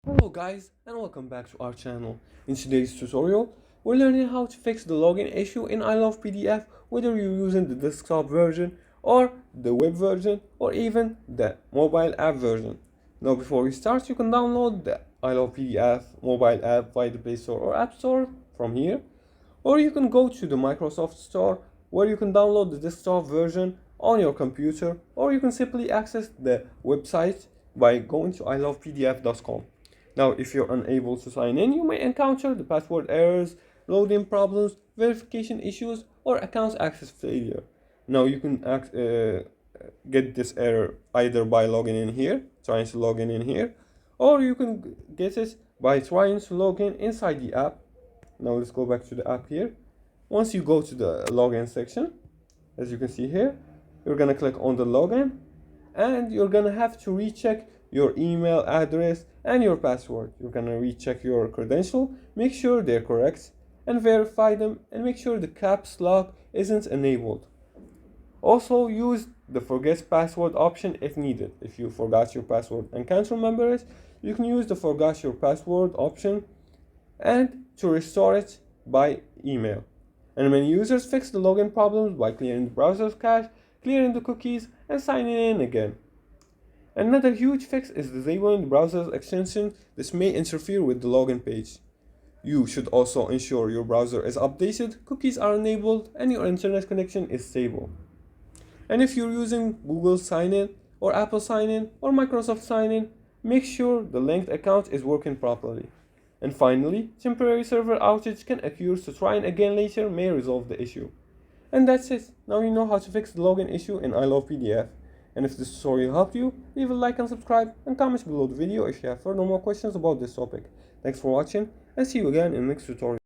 Hello guys and welcome back to our channel. In today's tutorial, we're learning how to fix the login issue in iLovePDF, whether you're using the desktop version or the web version or even the mobile app version. Now before we start, you can download the iLovePDF mobile app via the Play Store or App Store from here, or you can go to the Microsoft Store where you can download the desktop version on your computer, or you can simply access the website by going to ilovepdf.com. Now, if you're unable to sign in, you may encounter the password errors, login problems, verification issues, or account access failure. Now, you can get this error either by logging in here, trying to log in here, or you can get it by trying to log in inside the app. Now, let's go back to the app here. Once you go to the login section, as you can see here, you're gonna click on the login and you're gonna have to recheck your email address and your password. You're gonna recheck your credential, make sure they're correct, and verify them, and make sure the caps lock isn't enabled. Also use the forget password option if needed. If you forgot your password and can't remember it, you can use the forgot your password option and to restore it by email. And many users fix the login problems by clearing the browser's cache, clearing the cookies, and signing in again. Another huge fix is disabling the browser's extension. This may interfere with the login page. You should also ensure your browser is updated, cookies are enabled, and your internet connection is stable. And if you're using Google Sign-in or Apple Sign-in or Microsoft Sign-in, make sure the linked account is working properly. And finally, temporary server outage can occur, so trying again later may resolve the issue. And that's it. Now you know how to fix the login issue in iLovePDF. And if this tutorial helped you, leave a like and subscribe, and comment below the video if you have further more questions about this topic. Thanks for watching, and see you again in the next tutorial.